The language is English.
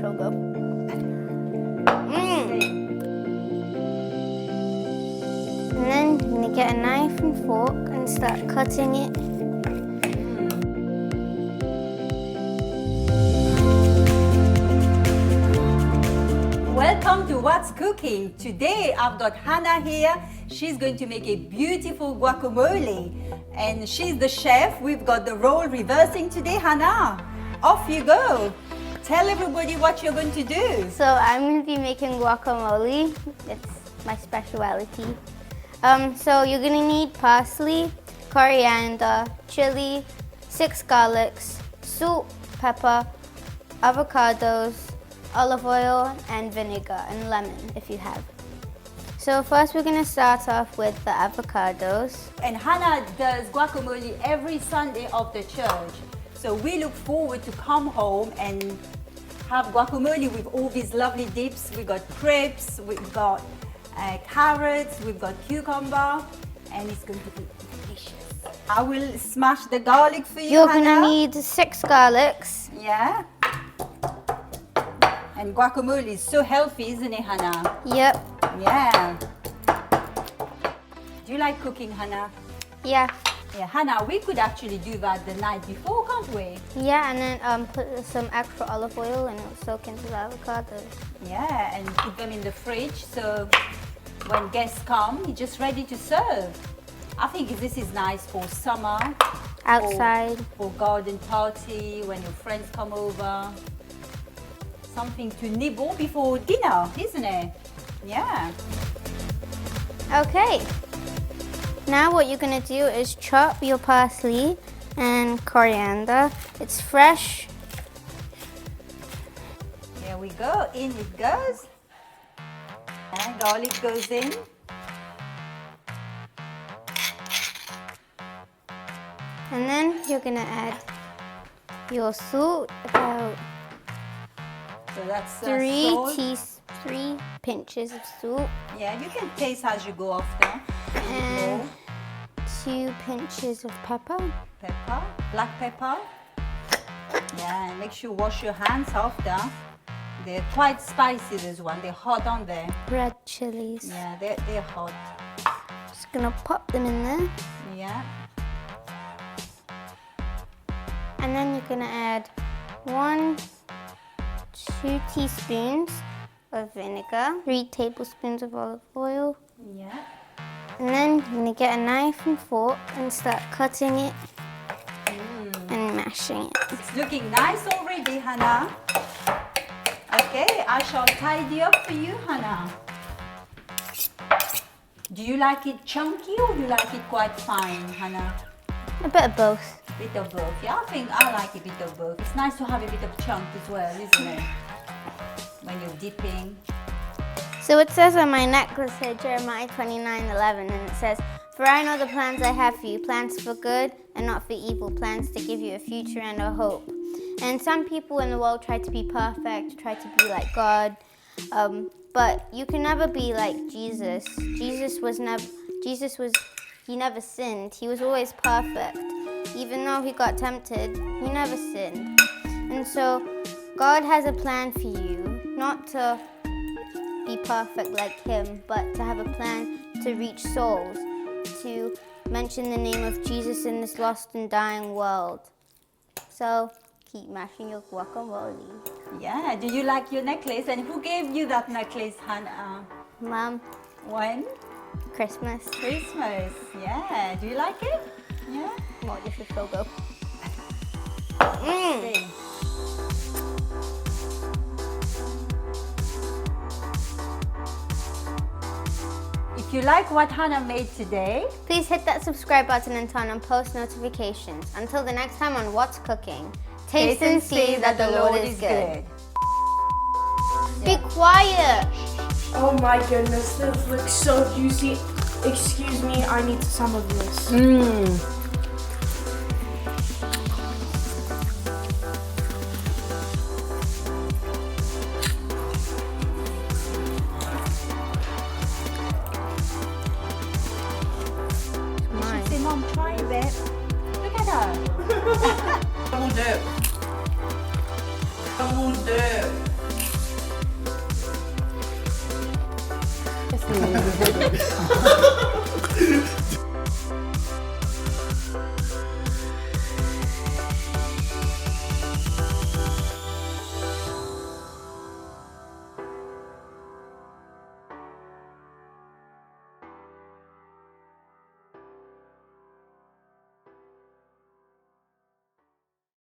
show go. And then you're gonna get a knife and fork and start cutting it. Welcome to What's Cooking. Today I've got Hannah here. She's going to make a beautiful guacamole. And she's the chef. We've got the role reversing today. Hannah, off you go. Tell everybody what you're going to do. So I'm going to be making guacamole. It's my specialty. So you're going to need parsley, coriander, chili, 6 garlics, salt, pepper, avocados, olive oil, and vinegar, and lemon if you have. So first we're going to start off with the avocados. And Hannah does guacamole every Sunday after church. So we look forward to come home and have guacamole with all these lovely dips. We've got crepes, we've got carrots, we've got cucumber, and it's going to be delicious. I will smash the garlic for you, You're Hannah. going to need 6 garlics. Yeah. And guacamole is so healthy, isn't it, Hannah? Yep. Yeah. Do you like cooking, Hannah? Yeah. Yeah, Hannah, we could actually do that the night before, can't we? Yeah, and then put some extra olive oil and it'll soak into the avocados. Yeah, and put them in the fridge so when guests come, you're just ready to serve. I think this is nice for summer. Outside. For garden party, when your friends come over. Something to nibble before dinner, isn't it? Yeah. Okay. Now what you're going to do is chop your parsley and coriander. It's fresh. Here we go, in it goes. And garlic goes in. And then you're going to add your salt, about So that's 3 salt. pinches of salt. Yeah, you can taste as you go after. And 2 pinches of pepper. Pepper, black pepper. Yeah, and make sure you wash your hands after. They're quite spicy, this one. They're hot, aren't they? Red chilies. Yeah, they're hot. Just going to pop them in there. Yeah. And then you're going to add 2 teaspoons of vinegar, 3 tablespoons of olive oil. Yeah. And then you're going to get a knife and fork and start cutting it and mashing it. It's looking nice already, Hannah. Okay, I shall tidy up for you, Hannah. Do you like it chunky or do you like it quite fine, Hannah? A bit of both. A bit of both. Yeah, I think I like a bit of both. It's nice to have a bit of chunk as well, isn't it? When you're dipping. So it says on my necklace here, Jeremiah 29:11, and it says, "For I know the plans I have for you, plans for good and not for evil, plans to give you a future and a hope." And some people in the world try to be perfect, try to be like God, but you can never be like Jesus. He never sinned. He was always perfect. Even though he got tempted, he never sinned. And so God has a plan for you, not to be perfect like him, but to have a plan to reach souls, to mention the name of Jesus in this lost and dying world. So keep mashing your guacamole. Yeah, do you like your necklace? And who gave you that necklace, Hannah? Mom, When? Christmas. Christmas. Yeah, do you like it? Yeah? Well, this is so good. Okay. If you like what Hannah made today, Please hit that subscribe button and turn on post notifications. Until the next time on What's Cooking, taste and see that the Lord is good. Be quiet. Oh my goodness, this looks so juicy. Excuse me, I need some of this. Say, Mom, try a bit. Look at her. Double dip. Double dip. food.